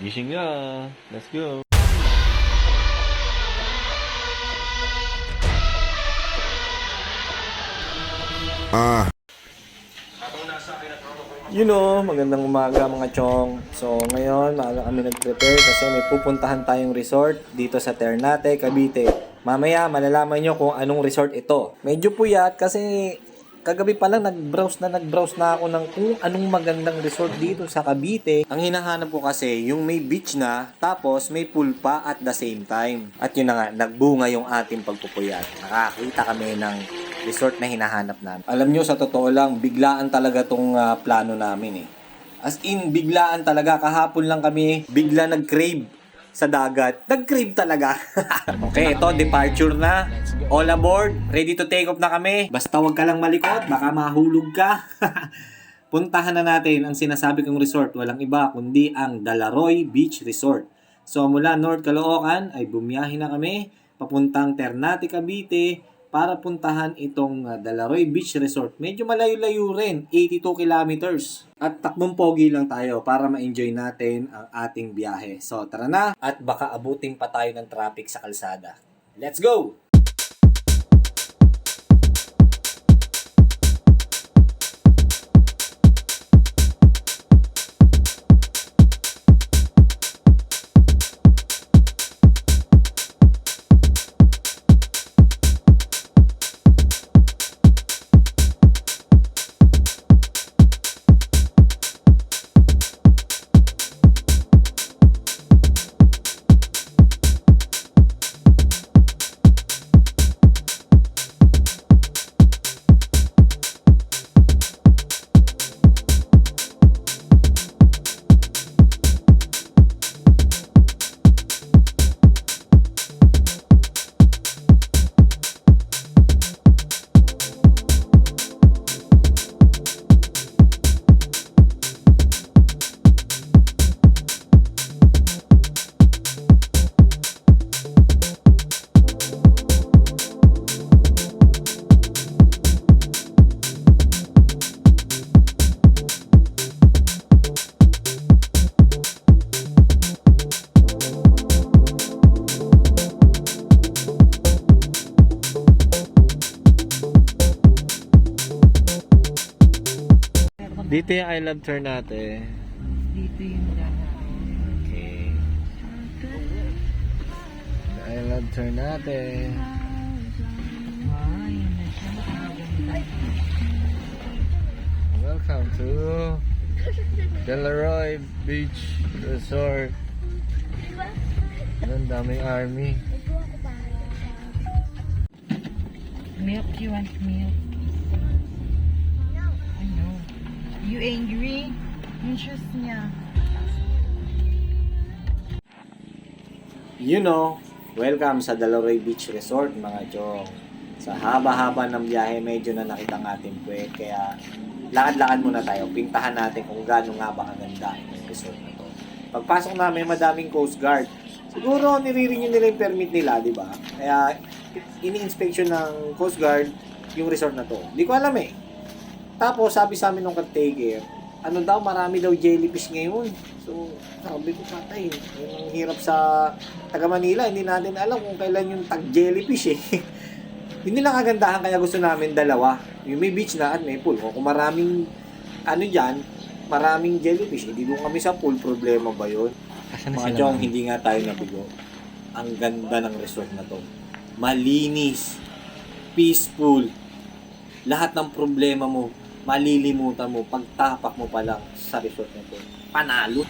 Gising na. Let's go. Magandang umaga mga chong. So, ngayon, maaga kami nag-prepare kasi may pupuntahan tayong resort dito sa Ternate, Cavite. Mamaya, malalaman nyo kung anong resort ito. Medyo puyat kasi kagabi pa lang nag-browse na ako ng kung anong magandang resort dito sa Cavite. Ang hinahanap ko kasi yung may beach na, tapos may pool pa at the same time. At yun na nga, nagbunga yung ating pagpupuyat. Nakakita kami ng resort na hinahanap namin. Alam nyo, sa totoo lang, biglaan talaga tong plano namin eh. As in, biglaan talaga. Kahapon lang kami bigla nag-crave sa dagat. Nag-crave talaga. Okay, ito, departure na. All aboard. Ready to take off na kami. Basta wag ka lang malikot. Baka mahulog ka. Puntahan na natin ang sinasabi kong resort. Walang iba kundi ang Dalaroy Beach Resort. So, mula North Caloocan ay bumiyahe na kami papuntang Ternate, Cavite para puntahan itong Dalaroy Beach Resort. Medyo malayo-layo rin, 82 kilometers. At takbong pogi lang tayo para ma-enjoy natin ang ating biyahe. So tara na at baka abutin pa tayo ng traffic sa kalsada. Let's go! Dito yung I love turn natin. Dito yung dalawa. Okay. I love turn natin. Yun na siya. Nakaganda. Welcome to Dalaroy Beach Resort. Ang daming army. Milk, you want milk? I know. You angry? Yung shoes niya. Welcome sa Dalaroy Beach Resort mga chong. Sa haba-haba ng biyahe, medyo na nakita ng ating puwet. Kaya lakad-lakad muna tayo. Pintahan natin kung gaano nga ba kaganda yung resort na to. Pagpasok namin, madaming Coast Guard. Siguro nire-renew nila yung permit nila, di ba? Kaya ini-inspection ng Coast Guard yung resort na to. Hindi ko alam eh. Tapos sabi sa amin ng caretaker, marami daw jellyfish ngayon. So, sabi ko patay. Yung hirap sa taga Manila, hindi natin alam kung kailan yung tag-jellyfish eh. Hindi lang kagandahan kaya gusto namin dalawa. Yung may beach na at may pool. Kung maraming maraming jellyfish, hindi doon kami sa pool, problema ba yun? Mga chong, hindi nga tayo nabigo. Ang ganda ng resort na to. Malinis, peaceful, lahat ng problema mo, malilimutan mo, pagtapak mo pa lang sa resort na to. Panalo!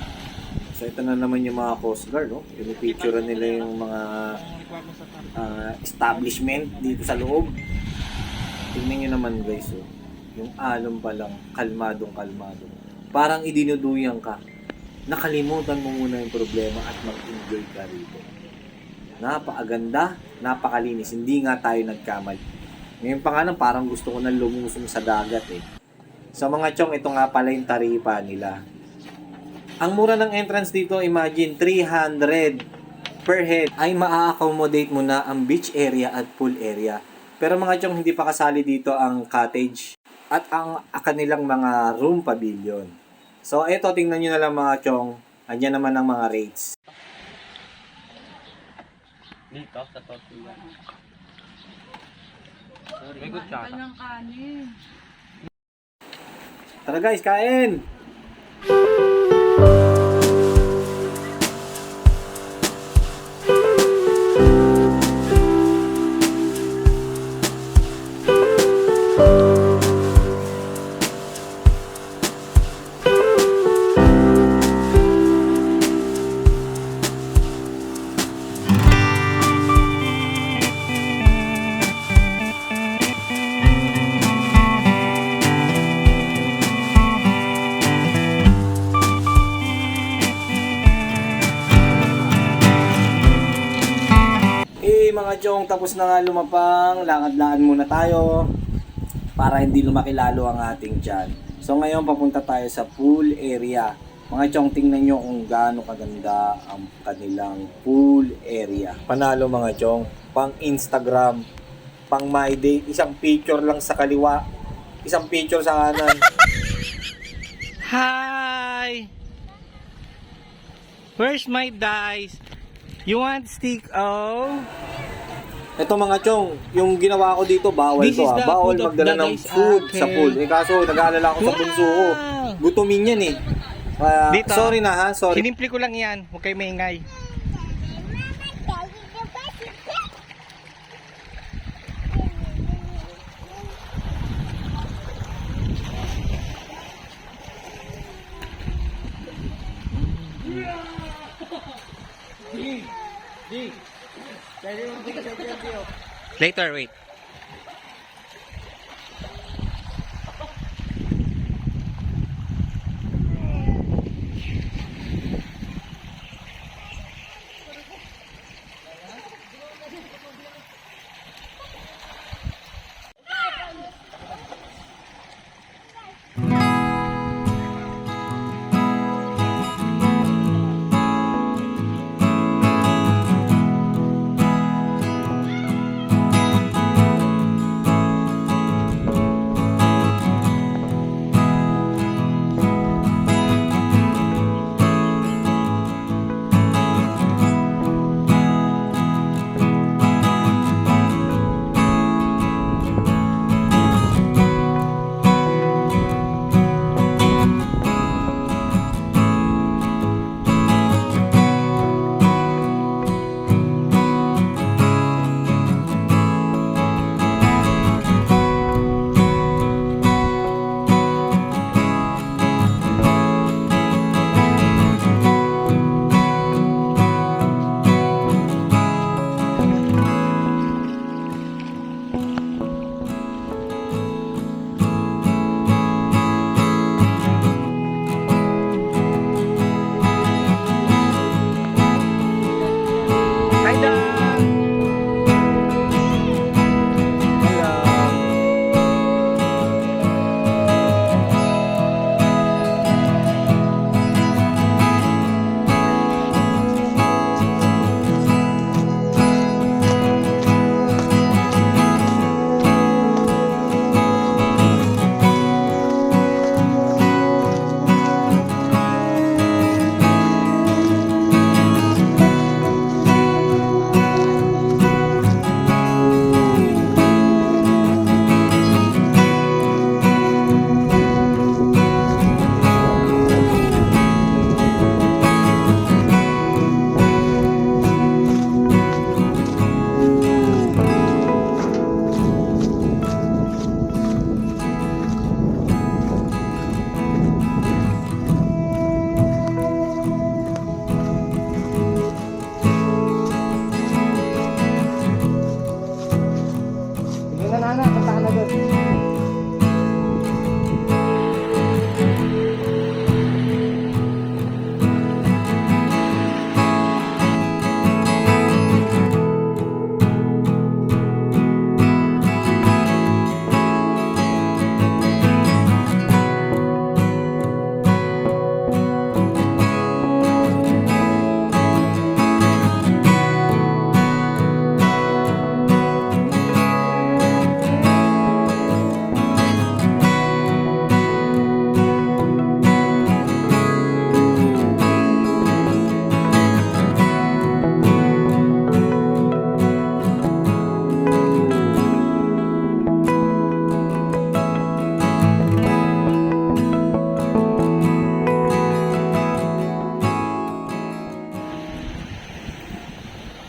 So ito na naman yung mga Coast Guard, no? Pinipicture nila yung mga establishment dito sa loob. Tingnan nyo naman guys, oh. Yung alon pa lang, kalmadong. Parang idinuduyang ka. Nakalimutan mo muna yung problema at mag-enjoy ka rito. Napakaganda, napakalinis. Hindi nga tayo nagkamali. Ngayon pa nga parang gusto ko na lumusong sa dagat eh. Sa mga chong, ito nga pala yung taripa nila. Ang mura ng entrance dito, imagine, 300 per head ay maa-accommodate mo na ang beach area at pool area. Pero mga chong, hindi pa kasali dito ang cottage at ang kanilang mga room pavilion. So, ito, tingnan nyo na lang mga chong. Andyan naman ang mga rates. Dito, sa tortilla. May kutsara. ng kanin. Tara guys, kain! Mga chong, tapos na nga lumapang, lakad-lakad muna tayo para hindi lumaki lalo ang ating tiyan. So ngayon papunta tayo sa pool area. Mga chong, tingnan nyo kung gaano kaganda ang kanilang pool area. Panalo mga chong, pang Instagram, pang my day, isang picture lang sa kaliwa, isang picture sa kanan. Hi! Where's my dice? You want stick? Oh? Ito mga chong, yung ginawa ko dito, bawal This to is ha. the Bawal food of magdala the ng guys. food Okay. sa pool. Eh kaso, nag-aalala ako sa bunso ko. Gutumin yan eh. Dito. Sorry na ha, sorry. Sinimple ko lang yan. Huwag kayo maingay. Later, wait.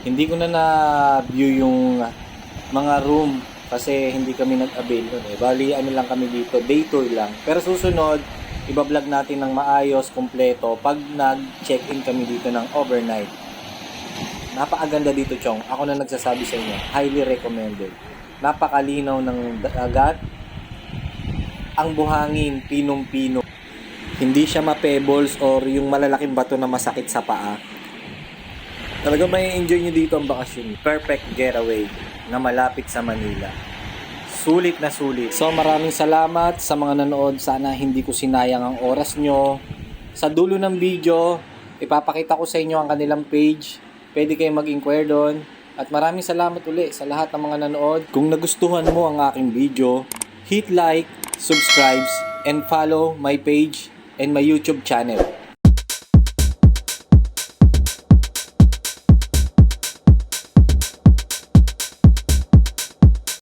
Hindi ko na na-view yung mga room kasi hindi kami nag-avail nun eh. Bali, ano lang kami dito, day tour lang. Pero susunod, ibablog natin ng maayos, kompleto pag nag-check-in kami dito ng overnight. Napakaganda dito, Chong. Ako na nagsasabi sa inyo. Highly recommended. Napakalinaw ng dagat. Ang buhangin, pinong-pino. Hindi siya ma-pebbles or yung malalaking bato na masakit sa paa. Talaga may enjoy nyo dito ang bakasyon. Perfect getaway na malapit sa Manila. Sulit na sulit. So maraming salamat sa mga nanood. Sana hindi ko sinayang ang oras nyo. Sa dulo ng video, ipapakita ko sa inyo ang kanilang page. Pwede kayong mag-inquire doon. At maraming salamat uli sa lahat ng mga nanood. Kung nagustuhan mo ang aking video, hit like, subscribe, and follow my page and my YouTube channel.